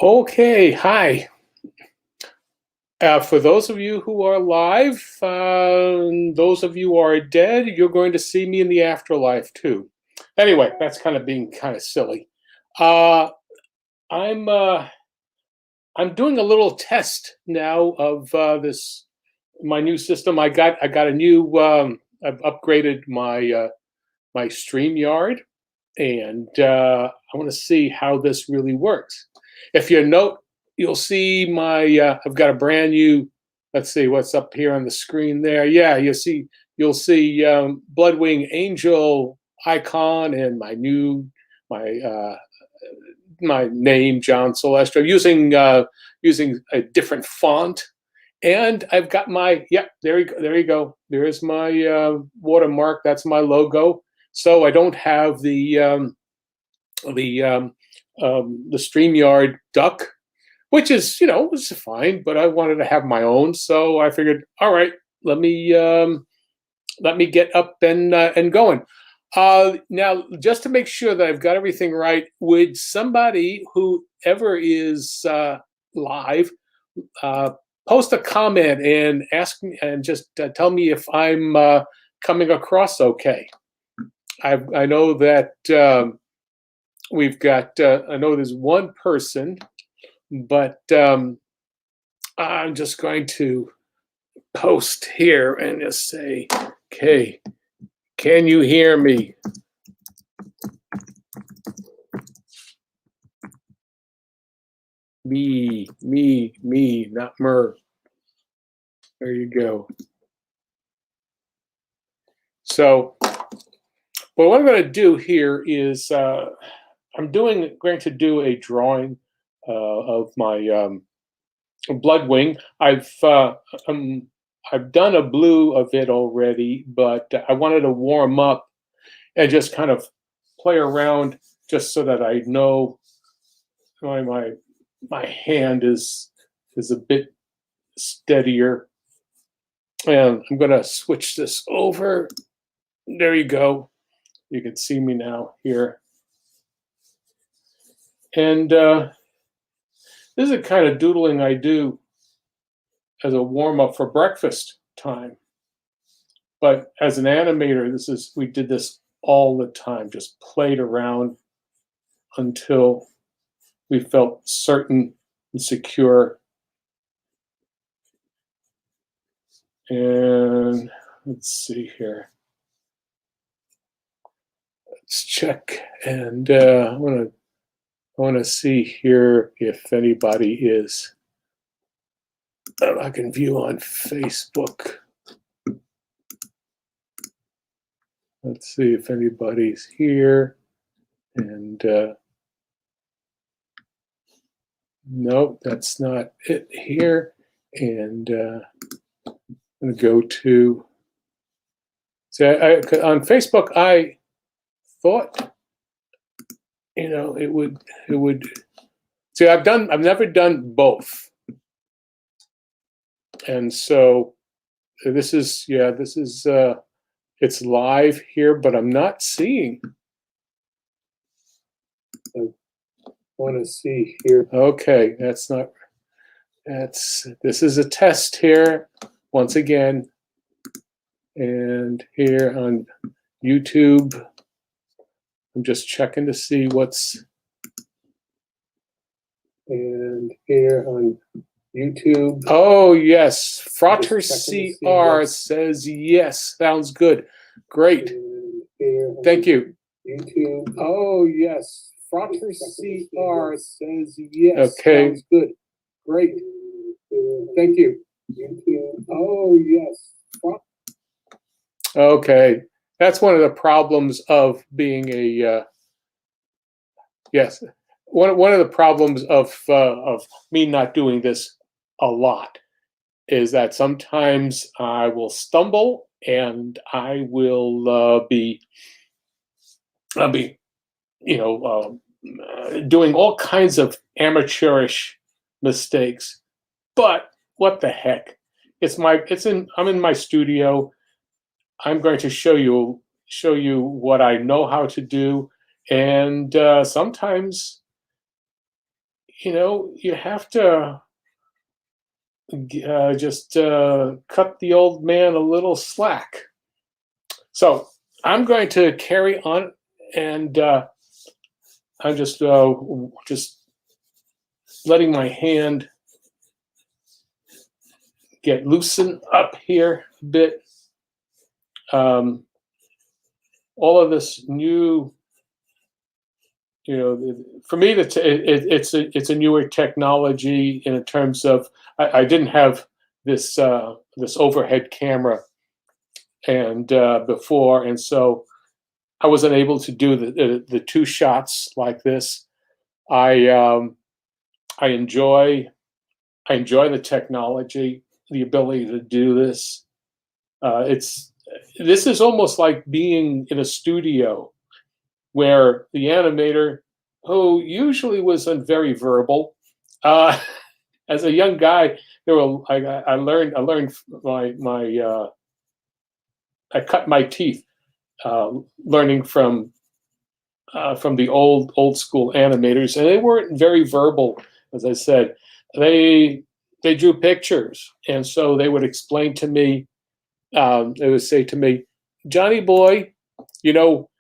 Okay, hi. For those of you who are alive, those of you who are dead, you're going to see me in the afterlife too. Anyway, that's kind of being kind of silly. Uh, I'm uh, I'm doing a little test now of this my new system. I got a new. I've upgraded my StreamYard, and I want to see how this really works. If you note, you'll see I've got a brand new. Let's see what's up here on the screen there. Yeah, you'll see Bloodwing Angel icon and my my name, John Celestri. I'm using a different font, and I've got my There you go. There you go. There is my watermark. That's my logo. So I don't have the StreamYard duck, which is was fine, but I wanted to have my own, so I figured, all right, let me get up and going. Now, just to make sure that I've got everything right, would somebody whoever is live uh, post a comment and ask me and just tell me if I'm coming across okay? I know that we've got. I know there's one person, but I'm just going to post here and just say, "Okay, can you hear me?" Me, not mer. There you go. So, well, what I'm going to do here is going to do a drawing of my Bloodwing. I've done a blue of it already, but I wanted to warm up and just kind of play around just so that I know my hand is a bit steadier. And I'm going to switch this over. There you go. You can see me now here. And this is the kind of doodling I do as a warm up for breakfast time. But as an animator, we did this all the time, just played around until we felt certain and secure. And let's see here. Let's check. And I want to see here if anybody is. I can view on Facebook. Let's see if anybody's here. And no, that's not it here. And I'm going to go to. See, on Facebook, I thought, it would. See, I've never done both. And so this is it's live here, but I'm not seeing. I want to see here. Okay, this is a test here once again. And here on YouTube, I'm just checking to see what's. And here on YouTube. Oh, yes. Frater CR says yes. Sounds good. Great. Thank you. YouTube. Oh, yes. Frater CR says yes. Okay. Sounds good. Great. Thank you. YouTube. Oh, yes. Okay. That's one of the problems of being a yes. One of the problems of me not doing this a lot is that sometimes I will stumble and I will I'll be doing all kinds of amateurish mistakes. But what the heck? I'm in my studio. I'm going to show you what I know how to do, and sometimes you have to just cut the old man a little slack. So I'm going to carry on, and I'm just letting my hand get loosened up here a bit. All of this new, for me, it's a newer technology in terms of I didn't have this overhead camera and before, and so I wasn't able to do the two shots like this. I I enjoy I enjoy the technology, the ability to do this. It's This is almost like being in a studio where the animator, who usually wasn't very verbal, uh, as a young guy, I learned I cut my teeth learning from the old school animators, and they weren't very verbal. As I said, they they drew pictures, and so they would explain to me. They would say to me, "Johnny boy, you know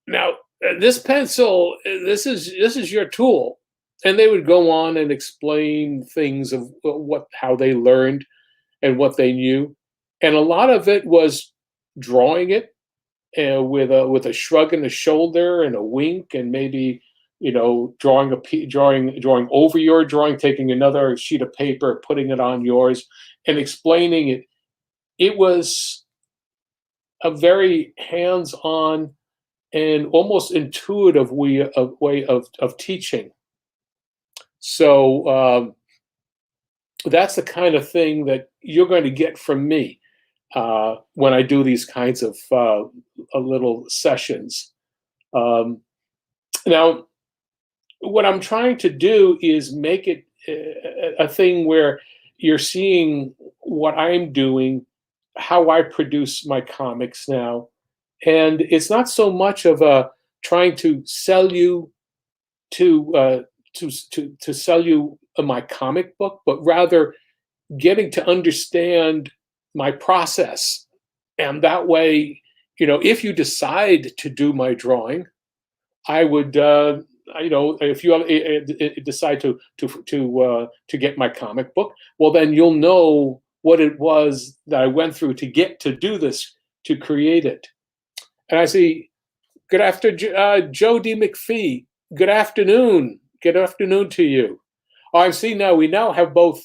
now this pencil, this is your tool," and they would go on and explain things of what how they learned and what they knew, and a lot of it was drawing it with a shrug in the shoulder and a wink, and maybe drawing over your drawing, taking another sheet of paper, putting it on yours, and explaining it. It was a very hands-on and almost intuitive way of teaching. So that's the kind of thing that you're going to get from me when I do these kinds of little sessions. Um, Now, what I'm trying to do is make it a thing where you're seeing what I'm doing, how I produce my comics now, and it's not so much of a trying to sell you to sell you my comic book, but rather getting to understand my process, and that way, if you decide to do my drawing, I would, if you decide to get my comic book, well, then you'll know what it was that I went through to get to do this, to create it. And I see, good after Joe D. McPhee. Good afternoon. Good afternoon to you. Oh, I see now. We now have both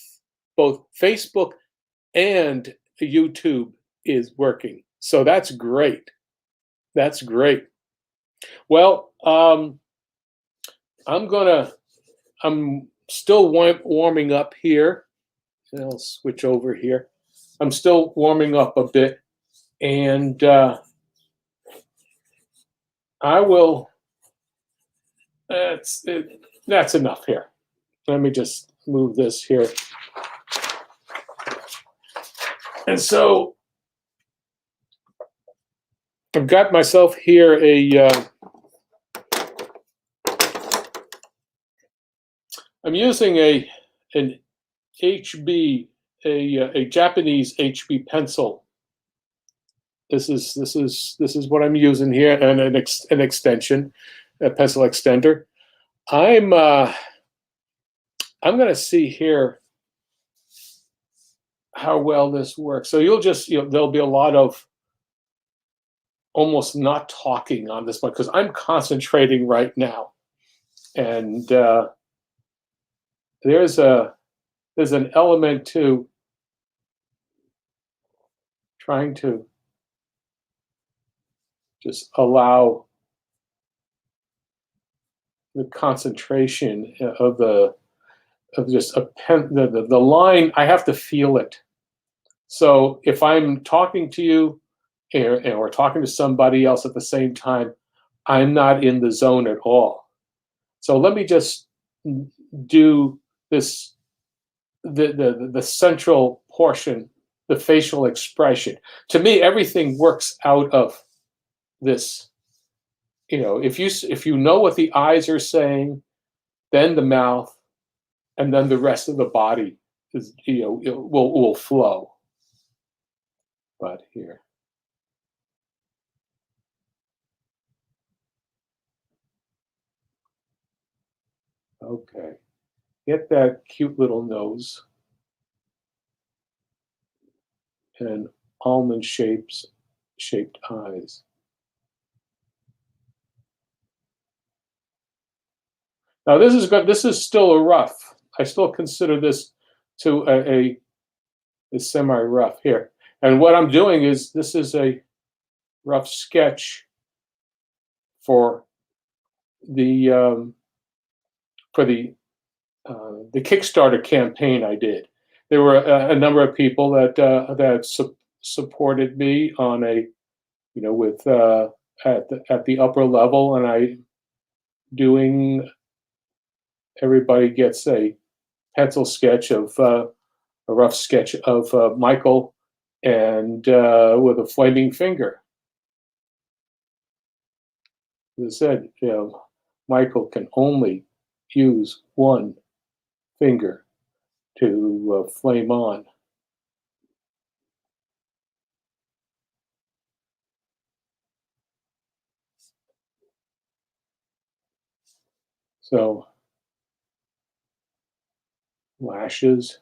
Facebook and YouTube is working, so that's great. That's great. Well, I'm gonna. I'm still warming up here. And I'll switch over here. I'm still warming up a bit, and I will. That's enough here. Let me just move this here. And so I've got myself here I'm using an HB, a Japanese HB pencil. This is what I'm using here, and an extension, a pencil extender. I'm going to see here how well this works. So there'll be a lot of almost not talking on this one because I'm concentrating right now, and there's an element to trying to just allow the concentration of just a pen, the line. I have to feel it. So if I'm talking to you or talking to somebody else at the same time, I'm not in the zone at all. So let me just do this, the central portion, the facial expression. To me, everything works out of this. If you know what the eyes are saying, then the mouth, and then the rest of the body is, it will flow. But here, okay, get that cute little nose and almond shaped eyes. Now this is good. This is still a rough. I still consider this to a semi-rough here. And what I'm doing is, this is a rough sketch for the the Kickstarter campaign I did. There were a number of people that supported me on a, with at the upper level, and everybody gets a pencil sketch of a rough sketch of Mychal, and with a flaming finger. As I said, Mychal can only use one finger to flame on. So, lashes.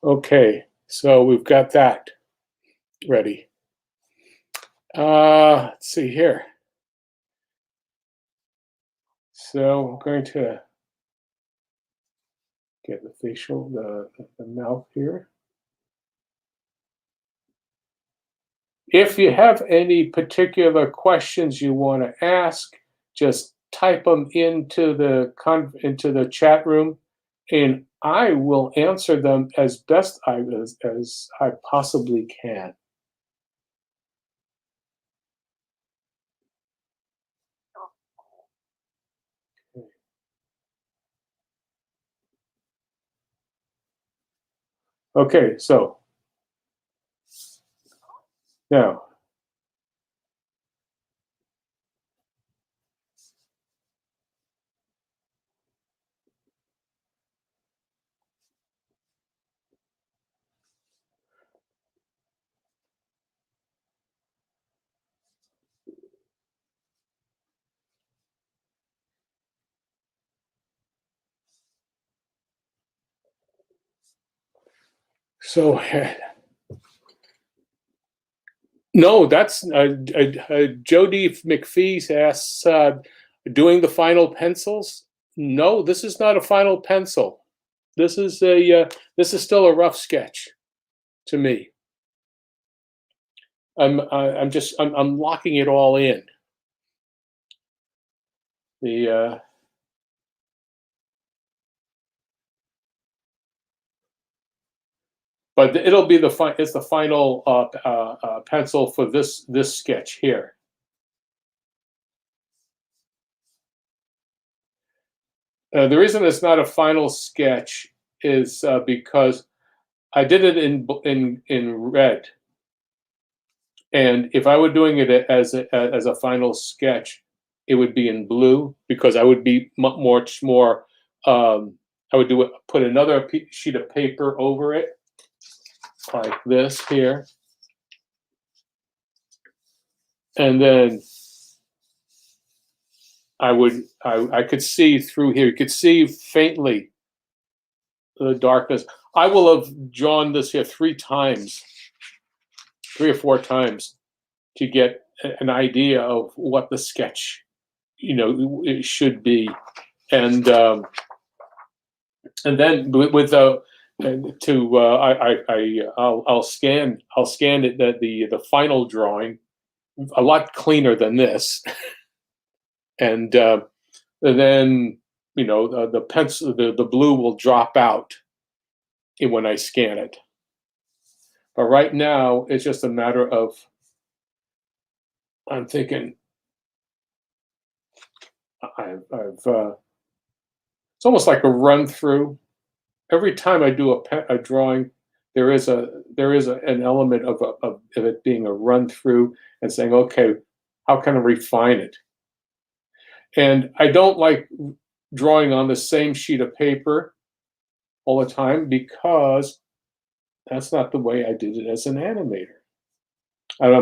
Okay, so we've got that ready. Let's see here. So I'm going to get the facial, the mouth here. If you have any particular questions you want to ask, just type them into the chat room, and I will answer them as best as I possibly can. Okay, so now so no, that's Jody McPhee asks, doing the final pencils. No, this is not a final pencil. This is still a rough sketch to me. I'm locking it all in. But it'll be it's the final pencil for this sketch here. The reason it's not a final sketch is because I did it in red, and if I were doing it as a final sketch, it would be in blue, because I would be much more. I would put another sheet of paper over it, like this here, and then I could see through here. You could see faintly the darkness. I will have drawn this here 3 or 4 times, to get an idea of what the sketch, it should be, and then with I'll scan it, the final drawing, a lot cleaner than this, and then the pencil, the blue will drop out, when I scan it. But right now, it's just a matter of, I'm thinking, it's almost like a run through. Every time I do a drawing, there is an element of it being a run through and saying, okay, how can I refine it? And I don't like drawing on the same sheet of paper all the time, because that's not the way I did it as an animator. And I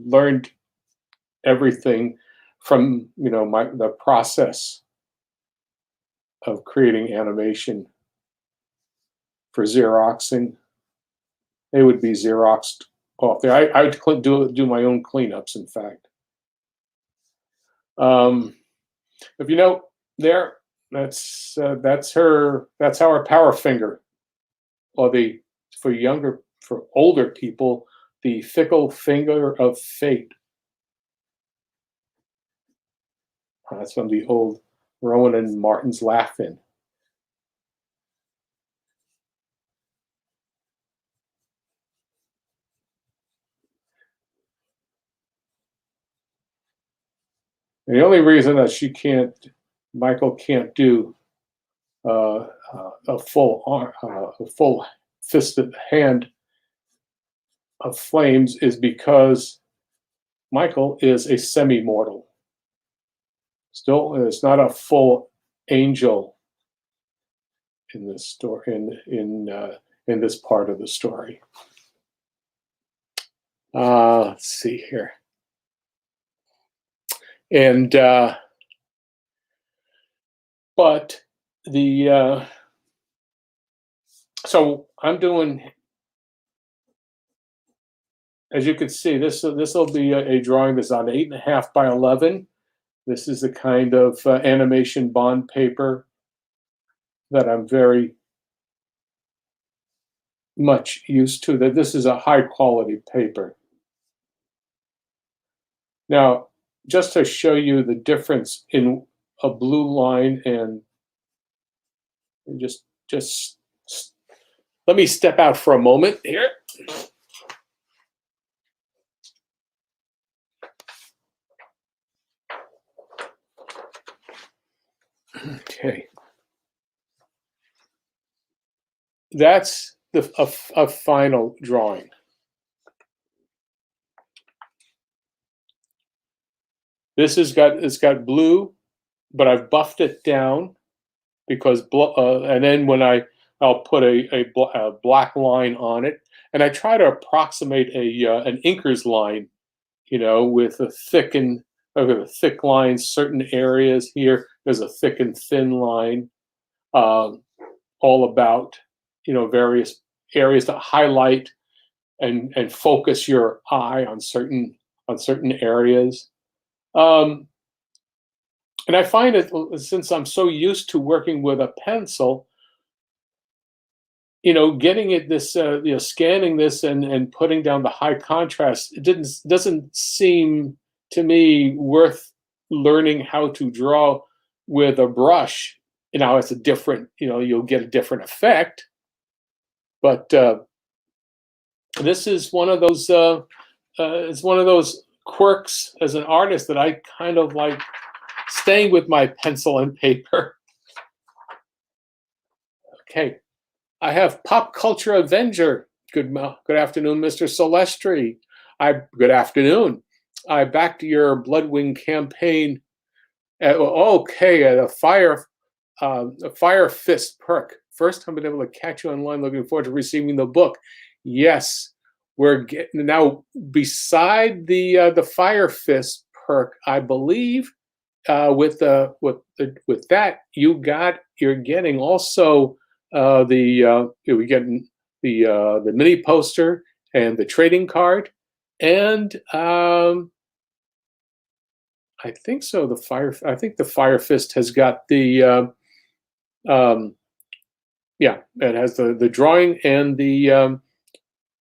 learned everything from, the process of creating animation for Xeroxing. They would be Xeroxed off there. I would do my own cleanups, in fact. If you know there, that's our power finger, or for older people, the fickle finger of fate. That's from the old Rowan and Martin's Laugh-In. And the only reason that Mychal can't do a full fisted hand of flames is because Mychal is a semi-mortal. Still, it's not a full angel in this story. In this part of the story. Let's see here. And but so I'm doing, as you can see, this will be a drawing that's on 8.5 by 11. This is the kind of animation bond paper that I'm very much used to. That this is a high quality paper. Now, just to show you the difference in a blue line, and just let me step out for a moment here. Okay. That's a final drawing. It's got blue, but I've buffed it down because and then when I'll put a black line on it, and I try to approximate an inker's line, with a thick lines. Certain areas here, there's a thick and thin line, all about various areas to highlight and focus your eye on certain areas. And I find it, since I'm so used to working with a pencil, getting it scanning this and putting down the high contrast, it doesn't seem to me worth learning how to draw with a brush. It's a different, you'll get a different effect. But this is one of those, it's one of those quirks as an artist that I kind of like staying with my pencil and paper. Okay, I have Pop Culture Avenger. Good afternoon, Mr. Celestri. Good afternoon. I backed your Bloodwing campaign. A Fire Fist perk. First time I've been able to catch you online. Looking forward to receiving the book. Yes, we're getting now. Beside the Fire Fist perk, I believe, with that you're getting also we're getting the mini poster and the trading card, and I think so. I think the Fire Fist has got the it has the drawing and the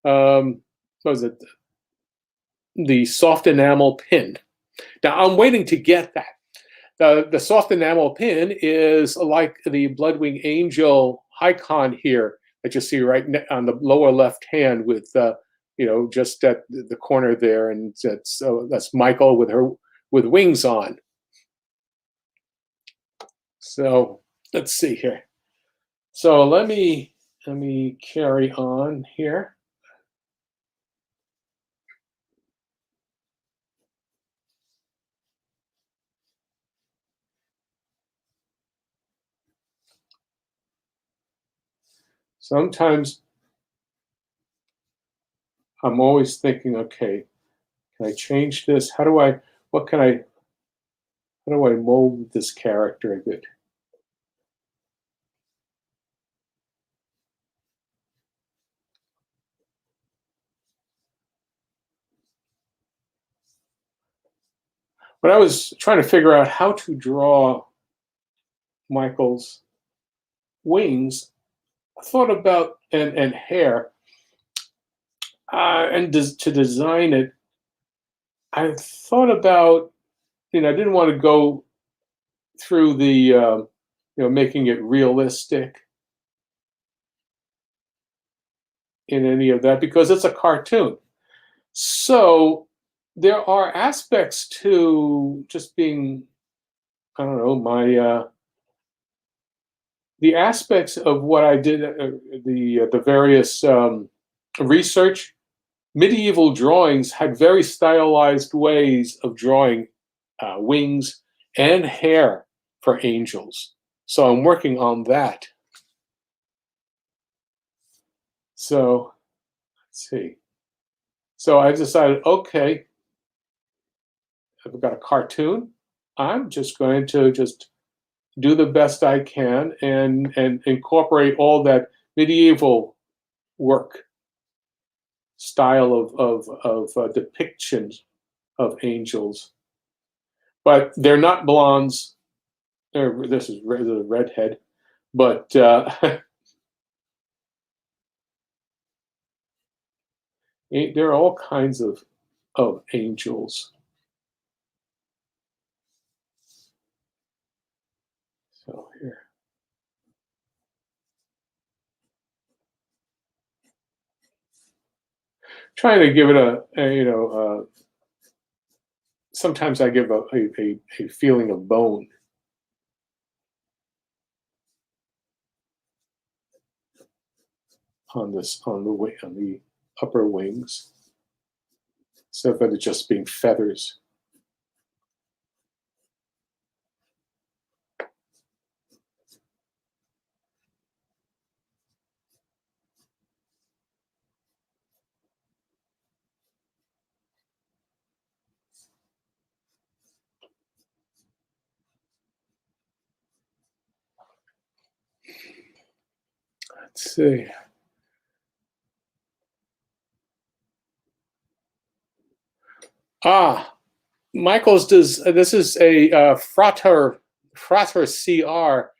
what was it? The soft enamel pin. Now I'm waiting to get that. The soft enamel pin is like the Bloodwing Angel icon here. that you see right on the lower left hand with just at the corner there, and that's Mychal with wings on. So let's see here. So let me carry on here. Sometimes I'm always thinking, okay, can I change this? How do I mold this character a bit? When I was trying to figure out how to draw Mychal's wings, I thought about and hair, to design it. I thought about, I didn't want to go through the making it realistic in any of that, because it's a cartoon. So there are aspects to just being, I don't know, the aspects of what I did, the various research. Medieval drawings had very stylized ways of drawing wings and hair for angels. So I'm working on that. So let's see. So I decided, okay, I've got a cartoon. I'm just going to just do the best I can and incorporate all that medieval work style of depictions of angels. But they're not blondes. This is the redhead, but there are all kinds of angels. So here. Trying to give it sometimes I give a feeling of bone. On the upper wings, instead of it just being feathers. Let's see. Mychal's this is a Frater CR.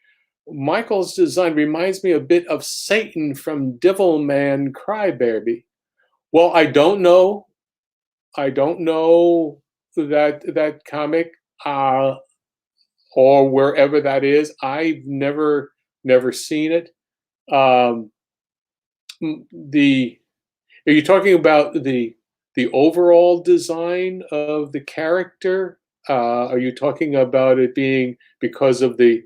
Mychal's design reminds me a bit of Satan from Devilman Crybaby. Well, I don't know that comic or wherever that is. I've never seen it. Are you talking about the overall design of the character? Are you talking about it being because of the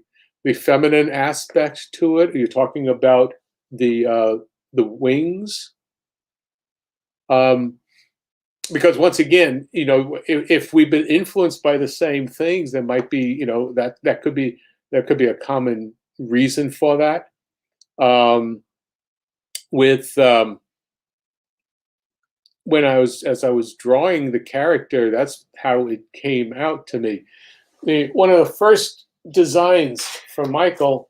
feminine aspect to it? Are you talking about the wings? Because once again, if we've been influenced by the same things, there might be, that could be a common reason for that. As I was drawing the character, that's how it came out to me. One of the first designs for Mychal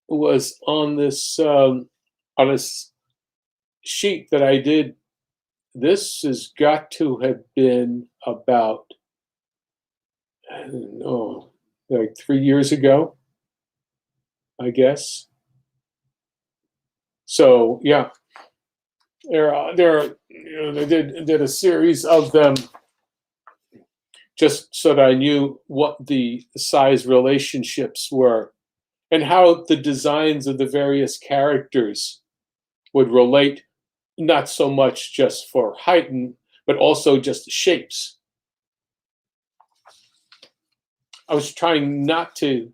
was on this sheet that I did. This has got to have been about, I don't know, like 3 years ago, I guess. So yeah, they did a series of them just so that I knew what the size relationships were. and how the designs of the various characters would relate, not so much just for height, but also just shapes. I was trying not to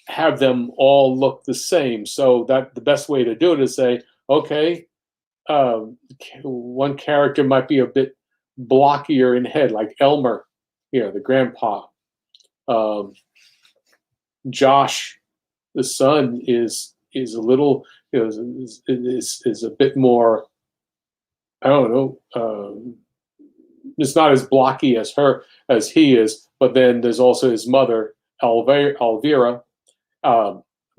have them all look the same, so that the best way to do it is say, okay, one character might be a bit blockier in head, like Elmer, the grandpa. Um, Josh, the son, is a little, is a bit more. I don't know. It's not as blocky as he is, but then there's also his mother, Elvira.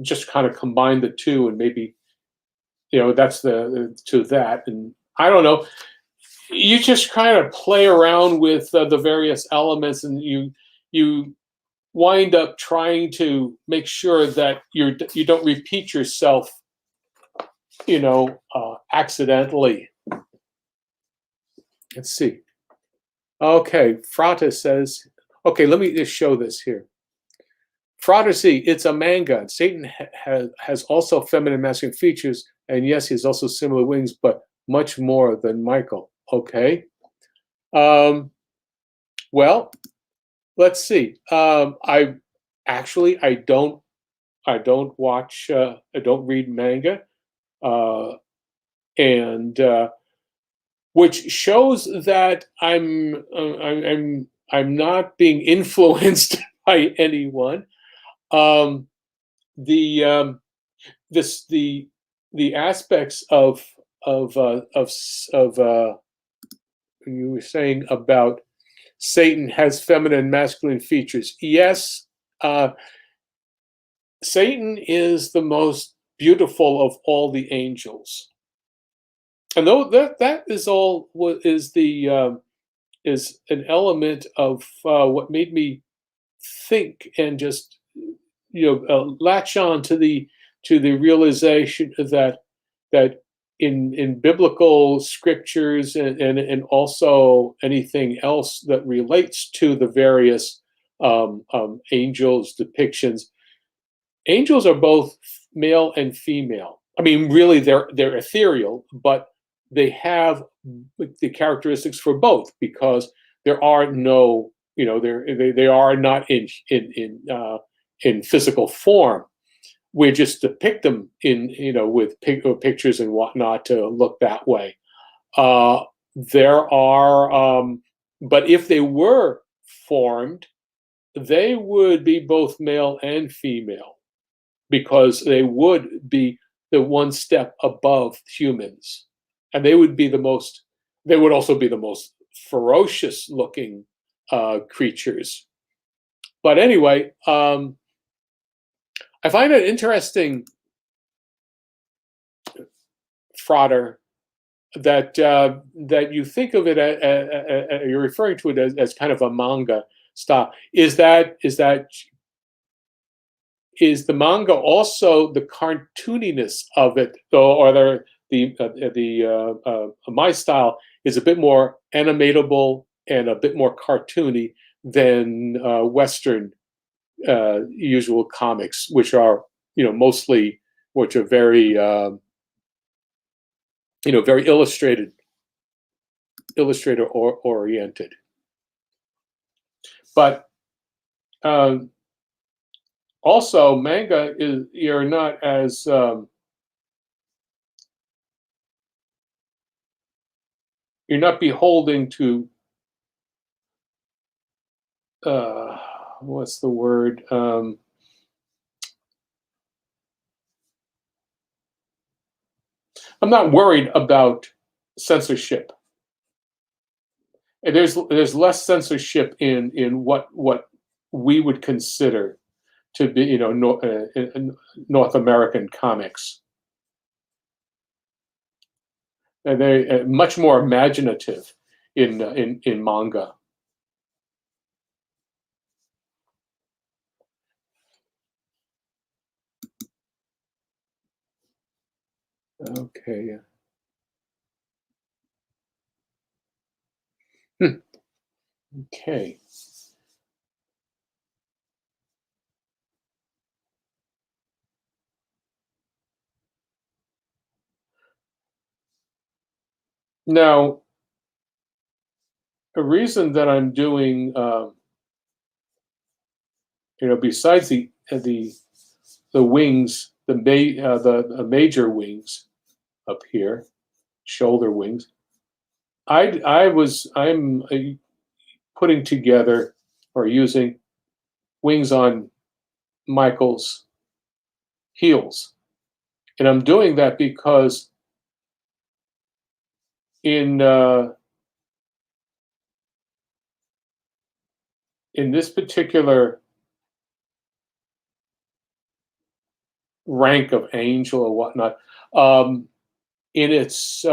Just kind of combine the two, and maybe that's to that, and I don't know. You just kind of play around with the various elements, and you wind up trying to make sure that you don't repeat yourself, accidentally. Let's see. Okay, Frata says, okay, let me just show this here. Frata C, it's a manga. Satan has also feminine masculine features, and yes, he has also similar wings, but much more than Mychal. Okay. Well, let's see. I don't watch. I don't read manga, and which shows that I'm not being influenced by anyone. The the aspects of you were saying about Satan has feminine and masculine features. Yes, Satan is the most beautiful of all the angels, and though that is all what is the is an element of what made me think and just latch on to the realization that in biblical scriptures and also anything else that relates to the various angels depictions, angels are both male and female. I mean, really, they're ethereal, but they have the characteristics for both, because there are no, they are not in physical form. We just depict them in with pictures and whatnot to look that way. There are, but if they were formed, they would be both male and female, because they would be the one step above humans, and they would be the most. They would also be the most ferocious looking creatures. But anyway, I find it interesting, Frater, that that you think of it you're referring to it as kind of a manga style. Is the manga also the cartooniness of it, or my style is a bit more animatable and a bit more cartoony than Western usual comics, which are mostly, which are very very illustrator oriented. But also manga is, you're not as you're not beholden to what's the word? I'm not worried about censorship. And there's less censorship in what we would consider to be North American comics. And they're much more imaginative in manga. Okay. Okay. Now, a reason that I'm doing, besides the wings, the major wings up here, shoulder wings, I'm putting together or using wings on Mychal's heels, and I'm doing that because in in this particular rank of angel or whatnot, um, in its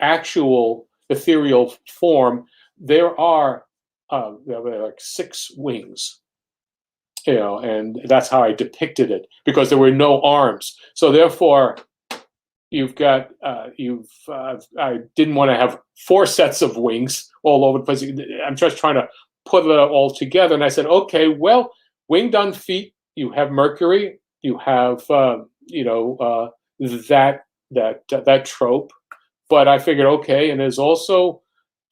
actual ethereal form, there are like 6 wings, and that's how I depicted it because there were no arms. So therefore, I didn't want to have 4 sets of wings all over the place. I'm just trying to put it all together, and I said, okay, well, winged on feet, you have Mercury, you have that trope, but I figured, okay, and there's also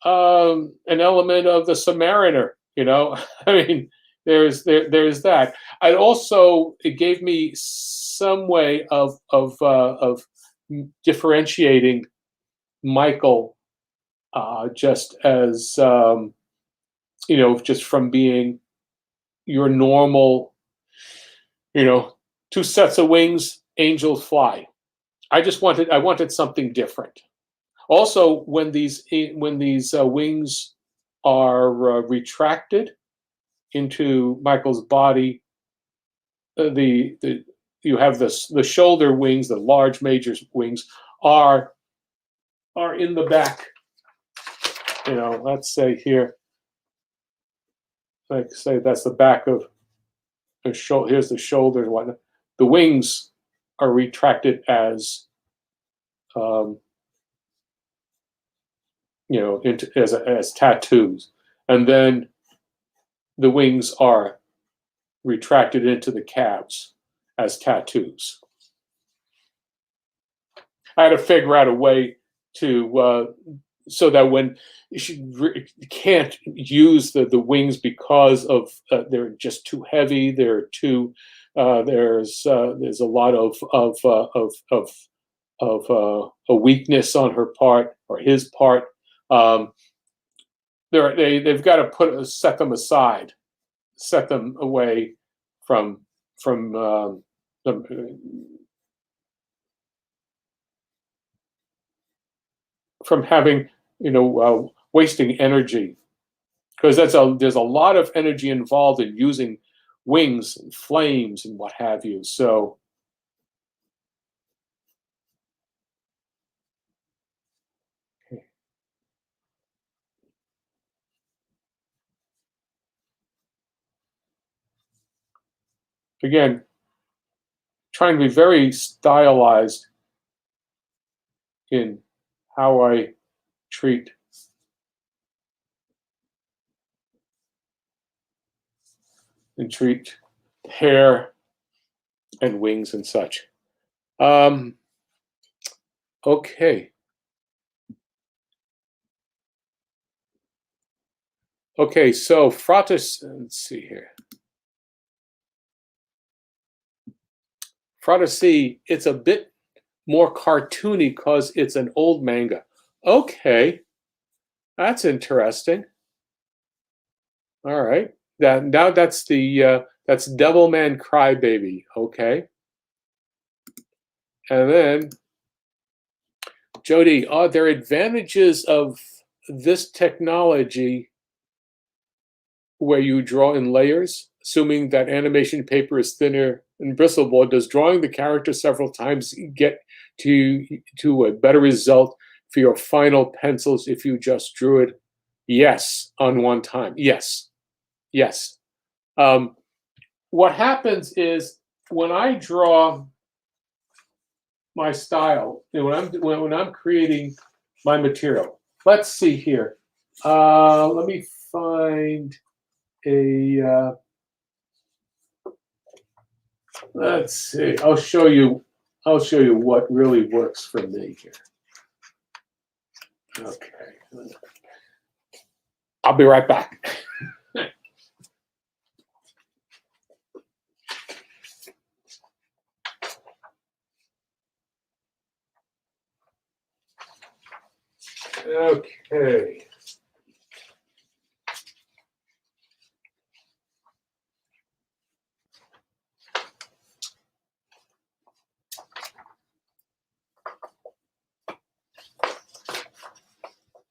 an element of the Submariner. I mean, there's that. It gave me some way of differentiating Mychal, just as just from being your normal, 2 sets of wings, angels fly. I wanted something different. Also, when these wings are retracted into Mychal's body, the you have the shoulder wings, the large major wings are in the back. Let's say here, like say that's the back of the shoulder. Here's the shoulder and whatnot. The wings are retracted as as tattoos, and then the wings are retracted into the calves as tattoos. I had to figure out a way to so that when you can't use the wings because of they're just too heavy. They're too there's a lot of a weakness on her part or his part. They've got to set them aside, set them away from the, from having wasting energy, because there's a lot of energy involved in using wings and flames and what have you. So again, trying to be very stylized in how I treat hair and wings and such. Okay. Okay, so let's see here. Frotasi, it's a bit more cartoony because it's an old manga. Okay, that's interesting. All right, now that's that's Devilman Crybaby. Okay, and then Jody, are there advantages of this technology where you draw in layers, assuming that animation paper is thinner and bristleable? Does drawing the character several times get to a better result for your final pencils if you just drew it? Yes, on one time. Yes, yes. What happens is when I draw my style, when I'm creating my material. Let's see here. Let me find a. Let's see. I'll show you what really works for me here. Okay. I'll be right back. Okay.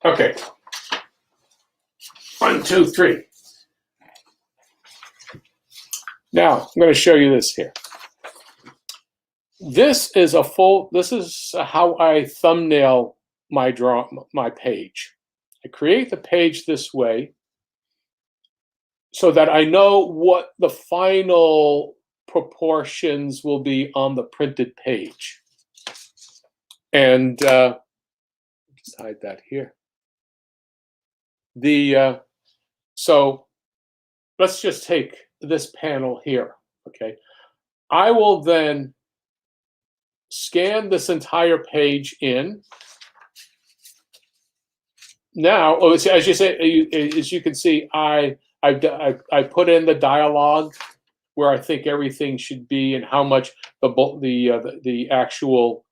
Okay. 1, 2, 3. Now I'm going to show you this here. This is how I thumbnail my page. I create the page this way so that I know what the final proportions will be on the printed page. And just hide that here. So let's just take this panel here, okay? I will then scan this entire page in. Now, as you can see, I put in the dialogue where I think everything should be and how much the actual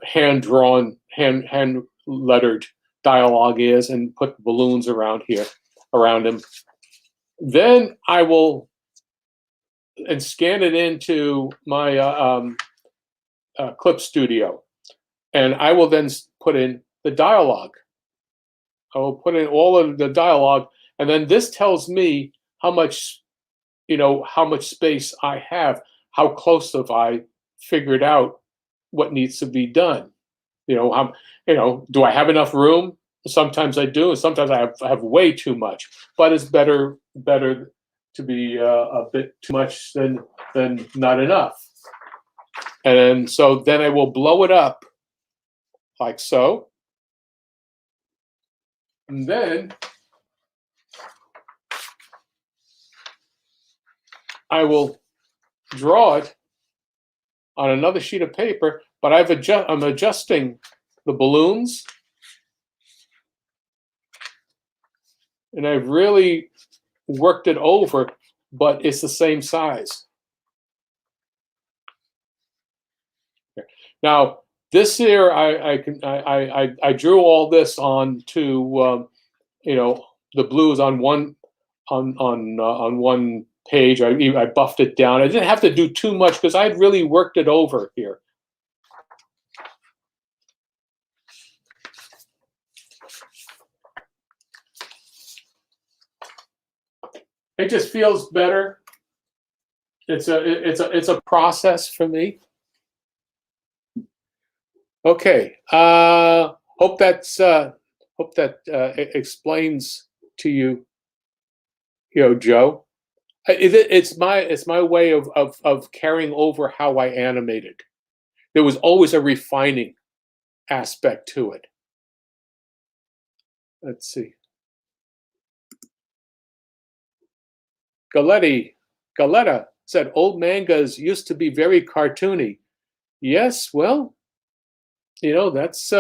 hand-drawn, hand-lettered dialogue is, and put balloons around him. Then I will scan it into my Clip Studio, and I will then put in the dialogue. I will put in all of the dialogue, and then this tells me how much space I have, how close have I figured out what needs to be done. Do I have enough room? Sometimes I do, and sometimes I have way too much. But it's better to be a bit too much than not enough. And so then I will blow it up like so. And then I will draw it on another sheet of paper, but I'm adjusting the balloons, and I've really worked it over, but it's the same size. Now, this here, I drew all this onto the blues on one page. I buffed it down. I didn't have to do too much because I'd really worked it over here. It just feels better. It's a process for me. Okay. Hope that explains to you, Joe. It's my way of carrying over how I animated. There was always a refining aspect to it. Let's see. Galetta said old mangas used to be very cartoony. Yes, well, that's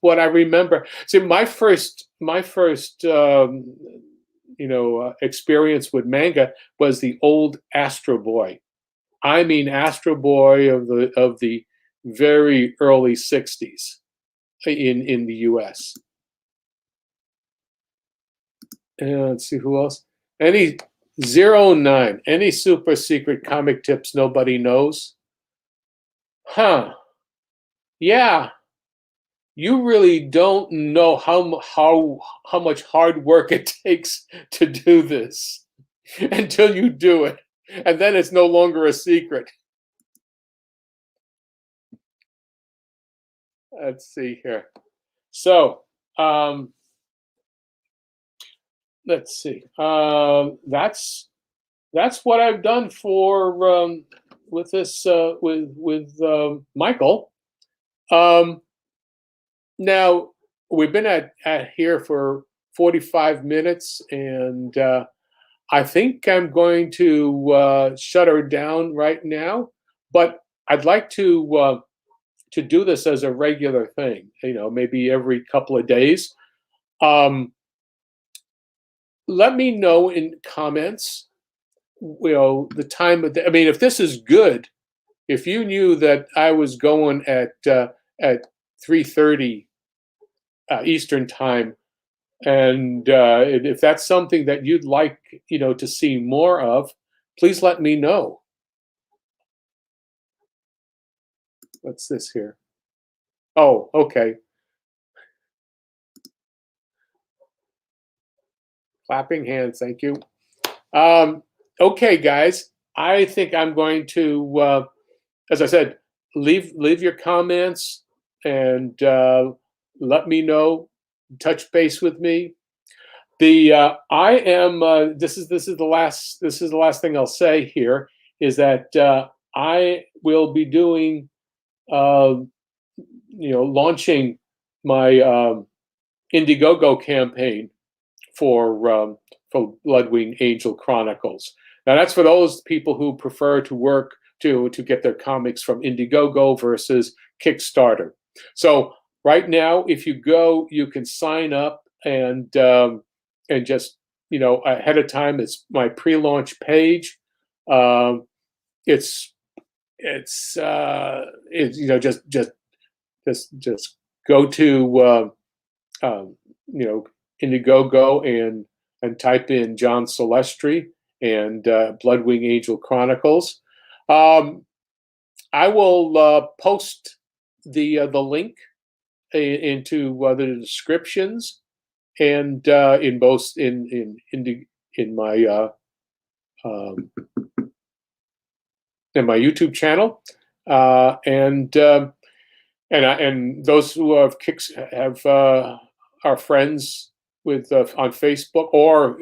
what I remember. See, my first experience with manga was the old Astro Boy. I mean, Astro Boy of the very early '60s in the U.S. And let's see who else. Any 09. Any super secret comic tips nobody knows? Huh. Yeah. You really don't know how much hard work it takes to do this until you do it. And then it's no longer a secret. Let's see here. So, let's see. That's what I've done for with this with Mychal. Now we've been at here for 45 minutes, and I think I'm going to shut her down right now. But I'd like to to do this as a regular thing. Maybe every couple of days. Um, let me know in comments. The time of the. I mean, if this is good, if you knew that I was going at 3:30 Eastern time, and if that's something that you'd like, to see more of, please let me know. What's this here? Oh, okay. Clapping hands, thank you. Okay, guys, I think I'm going to, as I said, leave your comments and let me know. Touch base with me. I am. This is the last thing I'll say here is that I will be doing, launching my Indiegogo campaign for Bloodwing Angel Chronicles. Now that's for those people who prefer to work to get their comics from Indiegogo versus Kickstarter. So right now, if you go, you can sign up and just ahead of time. It's my pre-launch page. It's just go to Indiegogo and type in John Celestri and Bloodwing Angel Chronicles. I will post the link into the descriptions and in both in my YouTube channel, and those who have are friends with on Facebook or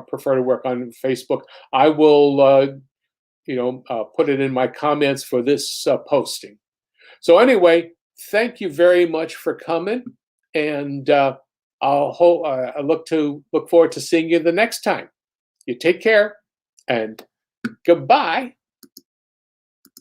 prefer to work on Facebook, I will put it in my comments for this posting. So anyway, thank you very much for coming, and I look forward to seeing you the next time. You take care, and goodbye.